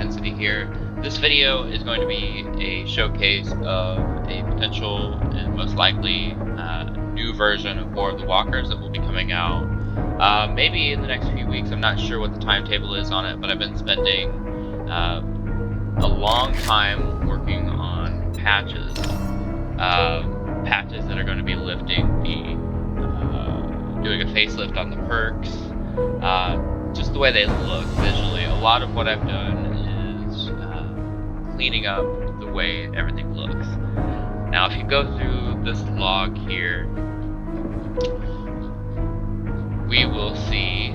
intensity here. This video is going to be a showcase of a potential and most likely new version of War of the Walkers that will be coming out maybe in the next few weeks. I'm not sure what the timetable is on it, but I've been spending a long time working on patches that are going to be lifting doing a facelift on the perks, just the way they look visually. A lot of what I've done is cleaning up the way everything looks. Now if you go through this log here, we will see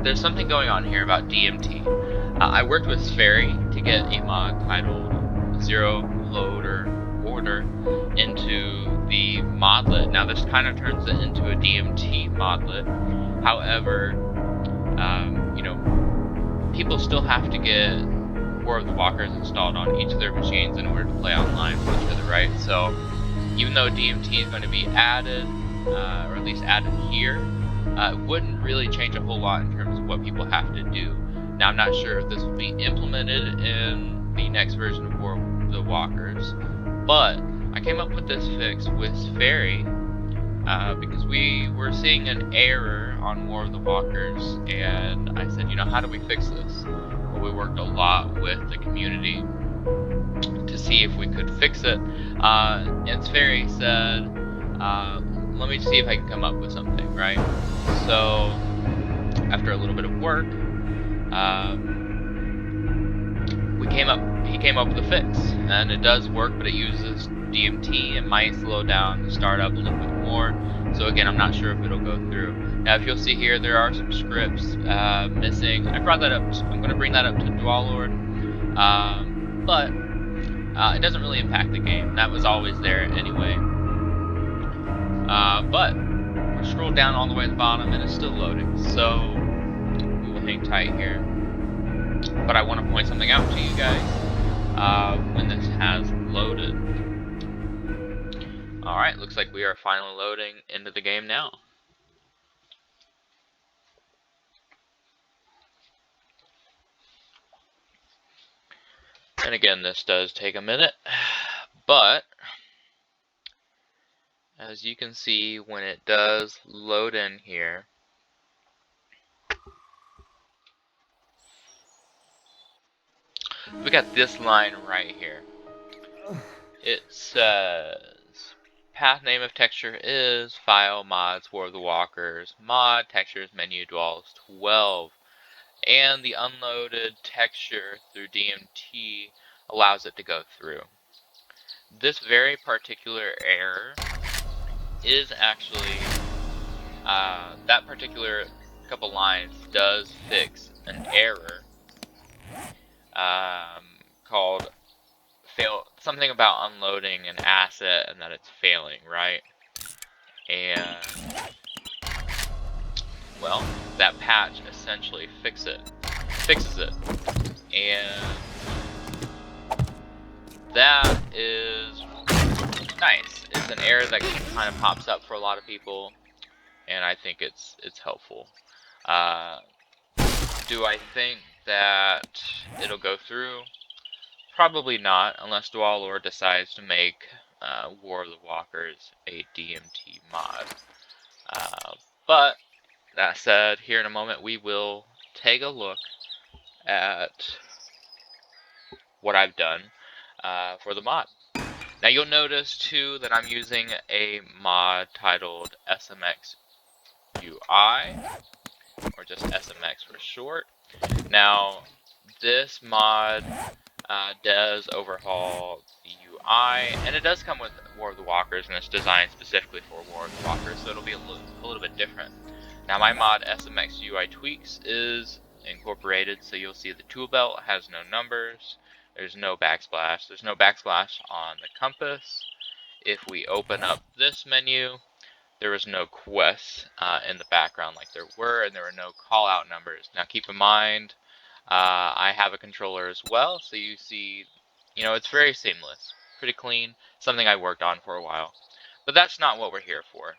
there's something going on here about DMT. I worked with Scurvy to get a mod titled Zero Loader Order into the modlet. Now this kind of turns it into a DMT modlet. However, you know, people still have to get War of the Walkers installed on each of their machines in order to play online with each other, right? So even though DMT is going to be added, or at least added here, it wouldn't really change a whole lot in terms of what people have to do. Now I'm not sure if this will be implemented in the next version of War of the Walkers, but I came up with this fix with Scurvy because we were seeing an error on War of the Walkers, and I said, you know, how do we fix this? Well, we worked a lot with the community to see if we could fix it, and Scurvy said, let me see if I can come up with something, right? So after a little bit of work, he came up with a fix, and it does work, but it uses DMT. It might slow down the startup a little bit more. So again, I'm not sure if it'll go through. Now, if you'll see here, there are some scripts missing. I brought that up. I'm going to bring that up to Dwallorde, but it doesn't really impact the game. That was always there anyway. But we're scrolled down all the way to the bottom, and it's still loading. So we will hang tight here. But I want to point something out to you guys when this has loaded. Alright, looks like we are finally loading into the game now. And again, this does take a minute, but as you can see, when it does load in here, we got this line right here. It says, path name of texture is file mods War of the Walkers mod textures menu Dwalls 12, and the unloaded texture through DMT allows it to go through. This very particular error is actually that particular couple lines does fix an error called something about unloading an asset and that it's failing, right? And well, that patch essentially fixes it, and that is nice. It's an error that kind of pops up for a lot of people, and I think it's helpful. Do I think that it'll go through? Probably not, unless Dwallorde decides to make War of the Walkers a DMT mod. But that said, here in a moment we will take a look at what I've done for the mod. Now you'll notice too that I'm using a mod titled SMX UI, or just SMX for short. Now this mod does overhaul the UI, and it does come with War of the Walkers, and it's designed specifically for War of the Walkers, so it'll be a little bit different. Now my mod SMX UI tweaks is incorporated, so you'll see the tool belt has no numbers, there's no backsplash on the compass. If we open up this menu, there was no quests in the background like there were, and there were no call out numbers. Now keep in mind, I have a controller as well, so you see, you know, it's very seamless, pretty clean, something I worked on for a while. But that's not what we're here for.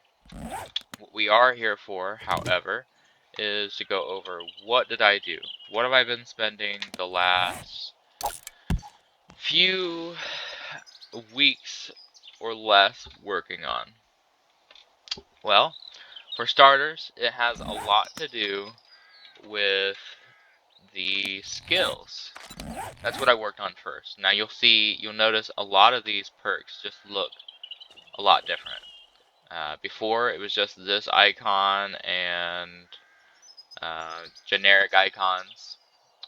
What we are here for, however, is to go over what did I do? What have I been spending the last few weeks or less working on? Well, for starters, it has a lot to do with the skills. That's what I worked on first. Now you'll notice a lot of these perks just look a lot different. Before it was just this icon and generic icons,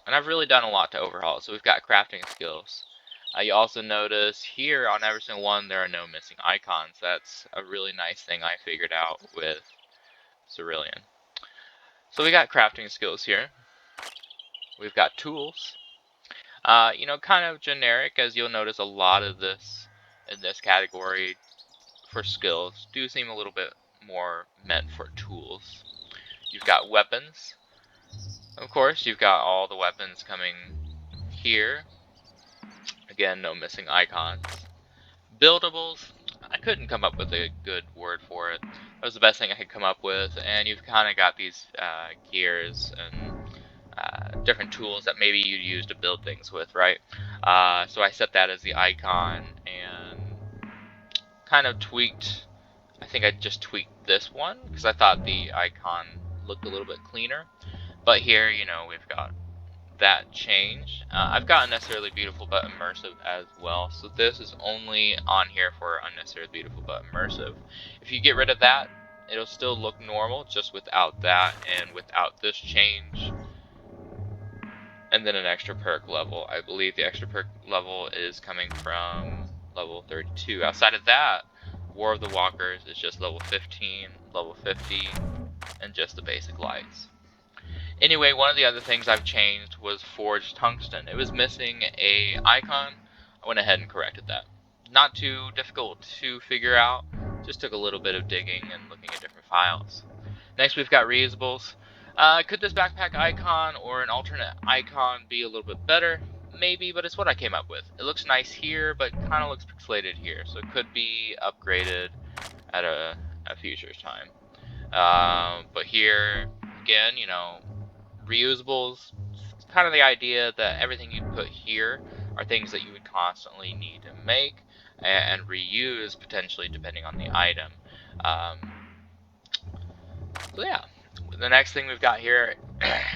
and I've really done a lot to overhaul it. So we've got crafting skills. You also notice here on every single one there are no missing icons. That's a really nice thing I figured out with Cerulean. So we got crafting skills here. We've got tools. Kind of generic, as you'll notice a lot of this in this category for skills do seem a little bit more meant for tools. You've got weapons. Of course, you've got all the weapons coming here. Again, no missing icons. Buildables, I couldn't come up with a good word for it. That was the best thing I could come up with, and you've kind of got these gears and different tools that maybe you'd use to build things with, right? So I set that as the icon and kind of tweaked. I think I just tweaked this one because I thought the icon looked a little bit cleaner. But here, we've got that change. I've got Unnecessarily Beautiful But Immersive as well, so this is only on here for Unnecessarily Beautiful But Immersive. If you get rid of that, it'll still look normal, just without that and without this change. And then an extra perk level. I believe the extra perk level is coming from level 32. Outside of that, War of the Walkers is just level 15, level 50, and just the basic lights. Anyway, one of the other things I've changed was Forged Tungsten. It was missing a icon. I went ahead and corrected that. Not too difficult to figure out. Just took a little bit of digging and looking at different files. Next, we've got reusables. Could this backpack icon or an alternate icon be a little bit better? Maybe, but it's what I came up with. It looks nice here, but kind of looks pixelated here, so it could be upgraded at a future time. But here, again, reusables, it's kind of the idea that everything you put here are things that you would constantly need to make and reuse potentially depending on the item. So yeah, the next thing we've got here,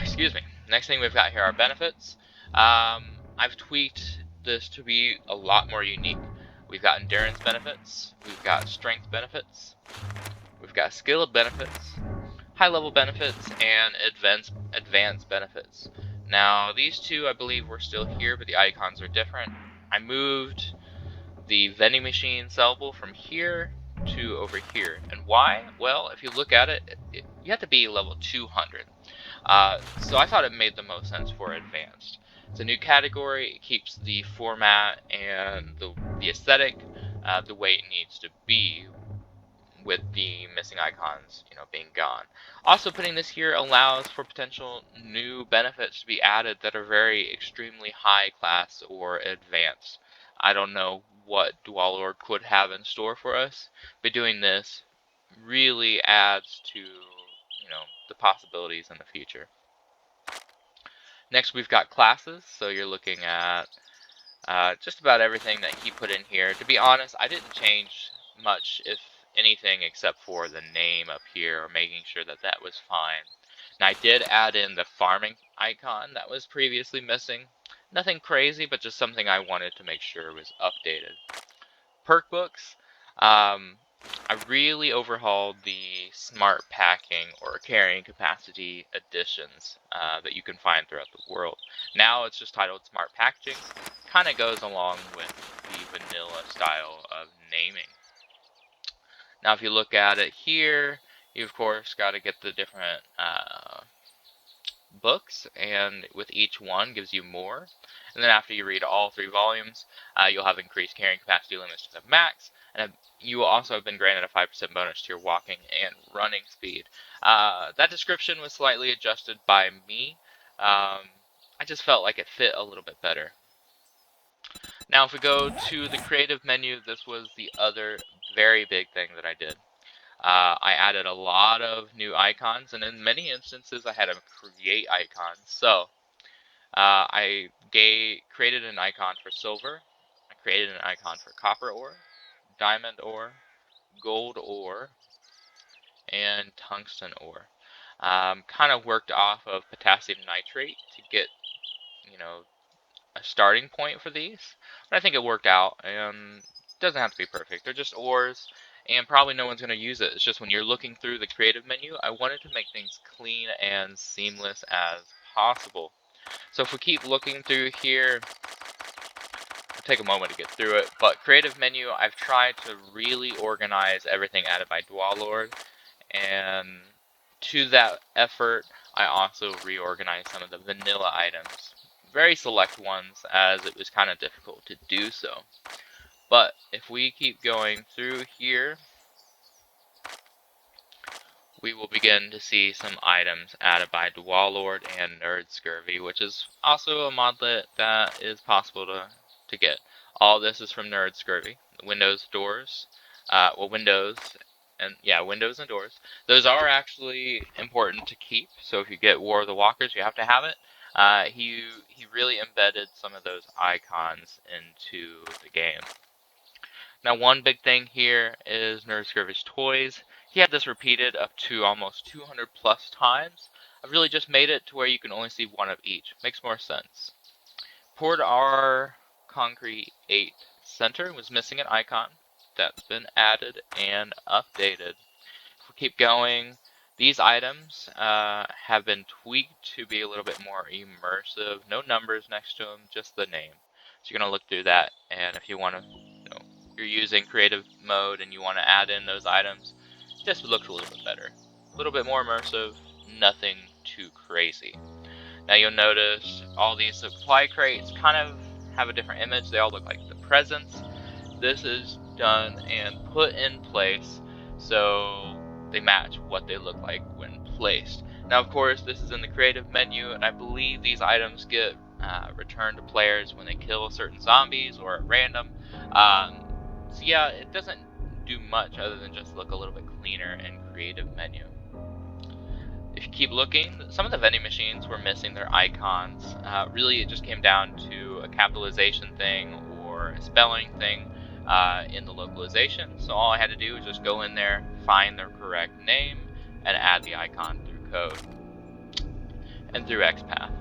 excuse me, next thing we've got here are benefits. I've tweaked this to be a lot more unique. We've got endurance benefits, we've got strength benefits, we've got skill benefits, high level benefits, and advanced benefits. Now these two I believe were still here, but the icons are different. I moved the vending machine sellable from here to over here. And why? Well, if you look at it, you have to be level 200. So I thought it made the most sense for advanced. It's a new category. It keeps the format and the aesthetic the way it needs to be, with the missing icons, being gone. Also, putting this here allows for potential new benefits to be added that are very extremely high class or advanced. I don't know what Dwallorde could have in store for us, but doing this really adds to, the possibilities in the future. Next, we've got classes. So you're looking at just about everything that he put in here. To be honest, I didn't change much, if anything, except for the name up here, or making sure that that was fine. Now I did add in the farming icon that was previously missing. Nothing crazy, but just something I wanted to make sure was updated. Perk books. I really overhauled the smart packing or carrying capacity additions that you can find throughout the world. Now it's just titled Smart Packaging. Kind of goes along with the vanilla style of naming. Now if you look at it here, you of course got to get the different books, and with each one gives you more. And then after you read all 3 volumes, you'll have increased carrying capacity limits to the max, and you will also have been granted a 5% bonus to your walking and running speed. That description was slightly adjusted by me. I just felt like it fit a little bit better. Now if we go to the creative menu, this was the other very big thing that I did. I added a lot of new icons, and in many instances I had to create icons. So I created an icon for silver, I created an icon for copper ore, diamond ore, gold ore, and tungsten ore. Kind of worked off of potassium nitrate to get, you know, a starting point for these, but I think it worked out. It doesn't have to be perfect. They're just ores, and probably no one's going to use it. It's just when you're looking through the creative menu, I wanted to make things clean and seamless as possible. So if we keep looking through here, it'll take a moment to get through it, but creative menu, I've tried to really organize everything added by Dwallorde, and to that effort, I also reorganized some of the vanilla items. Very select ones, as it was kind of difficult to do so. But if we keep going through here, we will begin to see some items added by Dwallorde and Scurvy, which is also a modlet that is possible to get. All this is from Scurvy. Windows doors, windows windows and doors. Those are actually important to keep. So if you get War of the Walkers, you have to have it. He really embedded some of those icons into the game. Now, one big thing here is Nerd Scurvy's toys. He had this repeated up to almost 200 plus times. I've really just made it to where you can only see one of each. Makes more sense. Poured our Concrete 8 center was missing an icon. That's been added and updated. If we keep going, these items have been tweaked to be a little bit more immersive. No numbers next to them, just the name. So you're going to look through that, and if you want to, you're using creative mode and you want to add in those items, this looks a little bit better. A little bit more immersive, nothing too crazy. Now you'll notice all these supply crates kind of have a different image. They all look like the presents. This is done and put in place so they match what they look like when placed. Now, of course, this is in the creative menu, and I believe these items get returned to players when they kill certain zombies or at random. So yeah, it doesn't do much other than just look a little bit cleaner in creative menu. If you keep looking, some of the vending machines were missing their icons. Really, it just came down to a capitalization thing or a spelling thing in the localization. So all I had to do was just go in there, find the correct name, and add the icon through code and through XPath.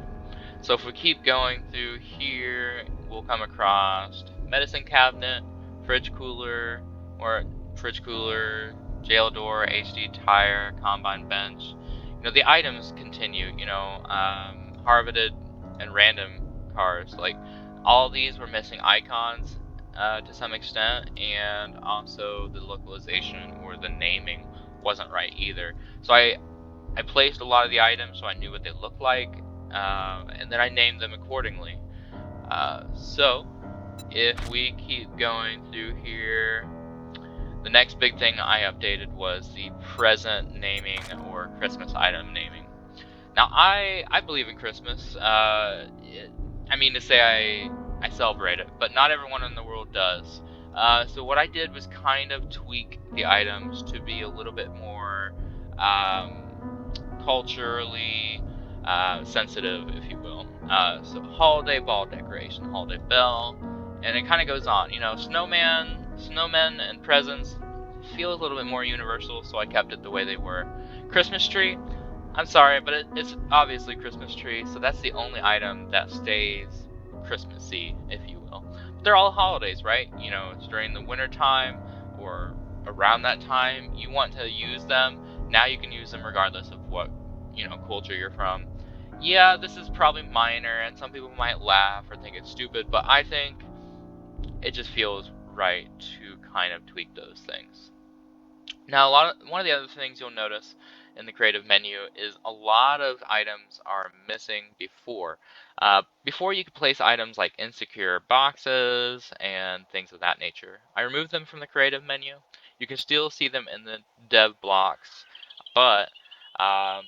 So if we keep going through here, we'll come across medicine cabinet, fridge cooler, jail door, HD tire, combine bench. The items continue, harvested and random cars. Like, all these were missing icons to some extent, and also the localization or the naming wasn't right either. So I placed a lot of the items so I knew what they looked like, and then I named them accordingly. So if we keep going through here, the next big thing I updated was the present naming or Christmas item naming. Now, I believe in Christmas. I mean to say I celebrate it, but not everyone in the world does. So what I did was kind of tweak the items to be a little bit more culturally sensitive, if you will. So holiday ball decoration, holiday bell, and it kind of goes on. Snowmen, and presents feel a little bit more universal, so I kept it the way they were. Christmas tree, I'm sorry, but it's obviously Christmas tree, so that's the only item that stays Christmassy, if you will. But they're all holidays, right? It's during the winter time or around that time. You want to use them. Now you can use them regardless of what, culture you're from. Yeah, this is probably minor, and some people might laugh or think it's stupid, but I think it just feels right to kind of tweak those things. Now, one of the other things you'll notice in the creative menu is a lot of items are missing before. Before you could place items like insecure boxes and things of that nature. I removed them from the creative menu. You can still see them in the dev blocks, but I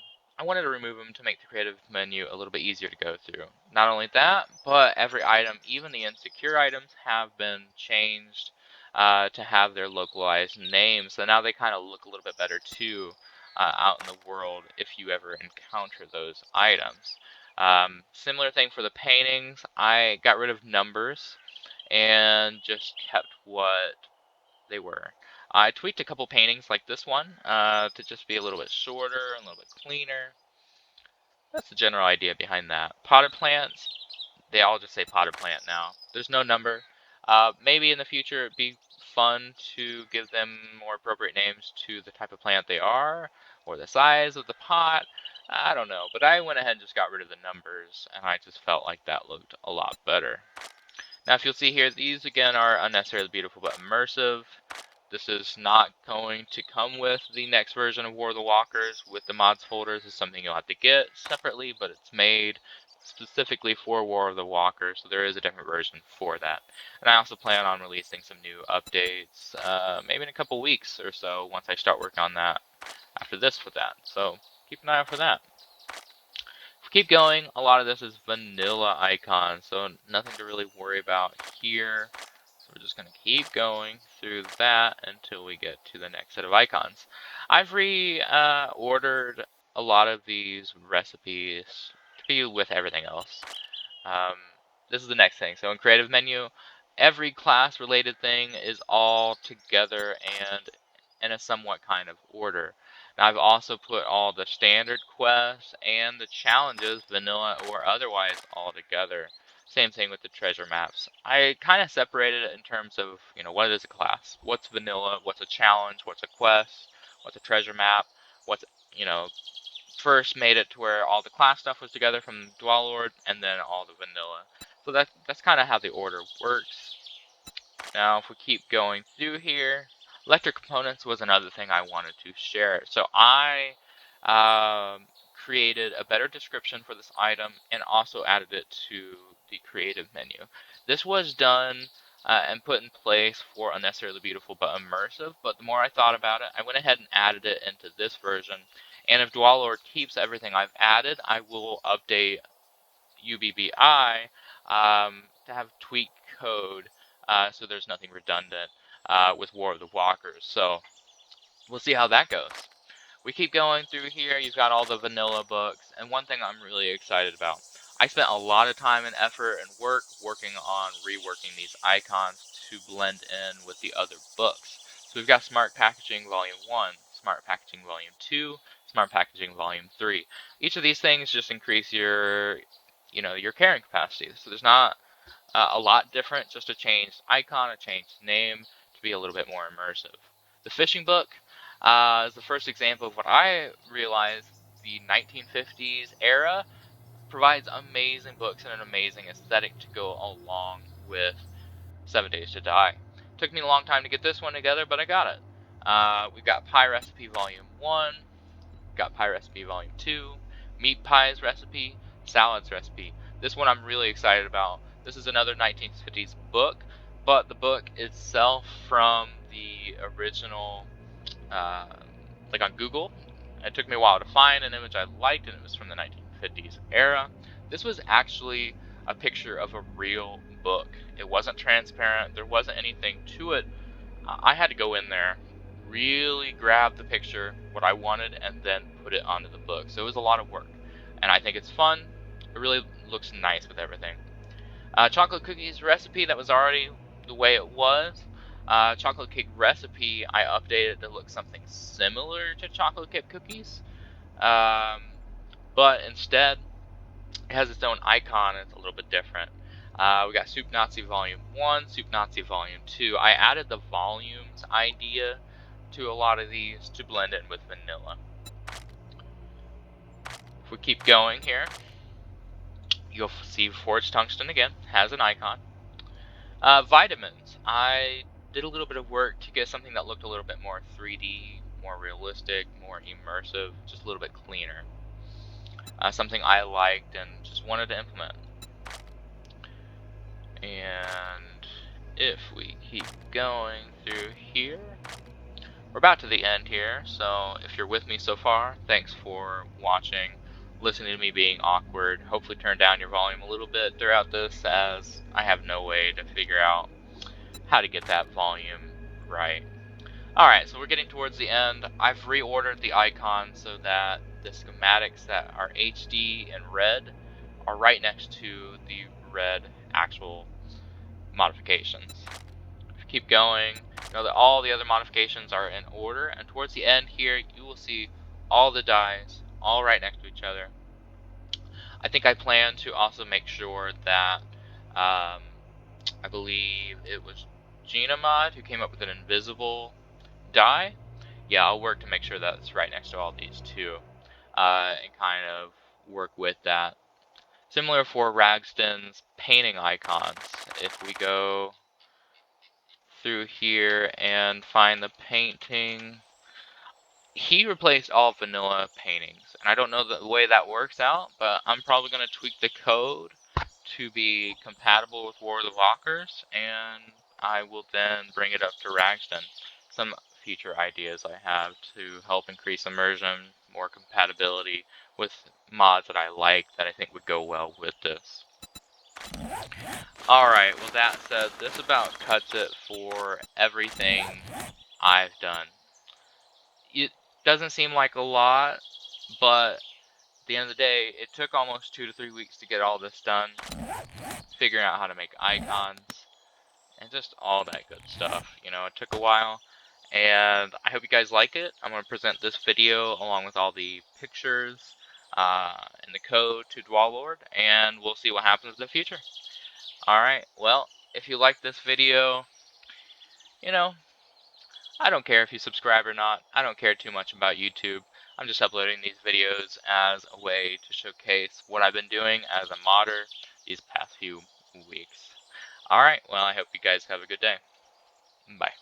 wanted to remove them to make the creative menu a little bit easier to go through. Not only that, but every item, even the insecure items, have been changed to have their localized names. So now they kind of look a little bit better too out in the world if you ever encounter those items. Similar thing for the paintings. I got rid of numbers and just kept what they were. I tweaked a couple paintings like this one to just be a little bit shorter, a little bit cleaner. That's the general idea behind that. Potted plants, they all just say potted plant now. There's no number. Maybe in the future it'd be fun to give them more appropriate names to the type of plant they are, or the size of the pot. I don't know, but I went ahead and just got rid of the numbers, and I just felt like that looked a lot better. Now, if you'll see here, these again are Unnecessarily Beautiful But Immersive. This is not going to come with the next version of War of the Walkers with the mods folders. It's something you'll have to get separately, but it's made specifically for War of the Walkers, so there is a different version for that. And I also plan on releasing some new updates, maybe in a couple weeks or so, once I start working on that after this for that. So keep an eye out for that. If we keep going, a lot of this is vanilla icons, so nothing to really worry about here. So we're just going to keep going through that until we get to the next set of icons. I've reordered a lot of these recipes to be with everything else. This is the next thing. So in creative menu, every class related thing is all together and in a somewhat kind of order. Now I've also put all the standard quests and the challenges, vanilla or otherwise, all together. Same thing with the treasure maps. I kind of separated it in terms of, what is a class? What's vanilla? What's a challenge? What's a quest? What's a treasure map? What's, first made it to where all the class stuff was together from Dwallorde and then all the vanilla. So that's kind of how the order works. Now, if we keep going through here, electric components was another thing I wanted to share. So I created a better description for this item and also added it to the creative menu. This was done and put in place for Unnecessarily Beautiful But Immersive, but the more I thought about it, I went ahead and added it into this version. And if Dwallorde keeps everything I've added, I will update UBBI to have tweak code so there's nothing redundant with War of the Walkers. So we'll see how that goes. We keep going through here. You've got all the vanilla books, and one thing I'm really excited about. I spent a lot of time and effort and work working on reworking these icons to blend in with the other books. So we've got Smart Packaging Volume 1, Smart Packaging Volume 2, Smart Packaging Volume 3. Each of these things just increase your carrying capacity. So there's not a lot different, just a changed icon, a changed name to be a little bit more immersive. The fishing book is the first example of what I realized the 1950s era provides amazing books and an amazing aesthetic to go along with 7 Days to Die. Took me a long time to get this one together, but I got it. We've got Pie Recipe Volume 1, got Pie Recipe Volume 2, Meat Pies Recipe, Salads Recipe. This one I'm really excited about. This is another 1950s book, but the book itself from the original, like on Google, it took me a while to find an image I liked, and it was from the 1950s era. This was actually a picture of a real book. It wasn't transparent, there wasn't anything to it. I had to go in there, really grab the picture, what I wanted, and then put it onto the book. So it was a lot of work, and I think it's fun. It really looks nice with everything. Chocolate cookies recipe, that was already the way it was. Chocolate cake recipe, I updated to look something similar to chocolate chip cookies, but instead it has its own icon and it's a little bit different. We got Soup Nazi Volume 1, Soup Nazi Volume 2. I added the volumes idea to a lot of these to blend in with vanilla. If we keep going here, you'll see Forged Tungsten again, has an icon. Vitamins. I did a little bit of work to get something that looked a little bit more 3D, more realistic, more immersive, just a little bit cleaner. Something I liked and just wanted to implement. And if we keep going through here, we're about to the end here, so if you're with me so far, thanks for watching, listening to me being awkward. Hopefully turn down your volume a little bit throughout this, as I have no way to figure out how to get that volume right. Alright, so we're getting towards the end. I've reordered the icons so that the schematics that are HD and red are right next to the red actual modifications. Keep going. Know that all the other modifications are in order, and towards the end here, you will see all the dies all right next to each other. I think I plan to also make sure that I believe it was Genamod who came up with an invisible die. Yeah, I'll work to make sure that's right next to all these too, and kind of work with that. Similar for Ragston's painting icons. If we go through here and find the painting, he replaced all vanilla paintings, and I don't know the way that works out, but I'm probably going to tweak the code to be compatible with War of the Walkers, and I will then bring it up to Ragston. Some future ideas I have to help increase immersion, more compatibility with mods that I like that I think would go well with this. Alright, well that said, this about cuts it for everything I've done. It doesn't seem like a lot, but at the end of the day, it took almost 2 to 3 weeks to get all this done. Figuring out how to make icons, and just all that good stuff. You know, it took a while, and I hope you guys like it. I'm going to present this video along with all the pictures and the code to Dwallorde, and we'll see what happens in the future. Alright, well, if you like this video, you know, I don't care if you subscribe or not. I don't care too much about YouTube. I'm just uploading these videos as a way to showcase what I've been doing as a modder these past few weeks. Alright, well, I hope you guys have a good day. Bye.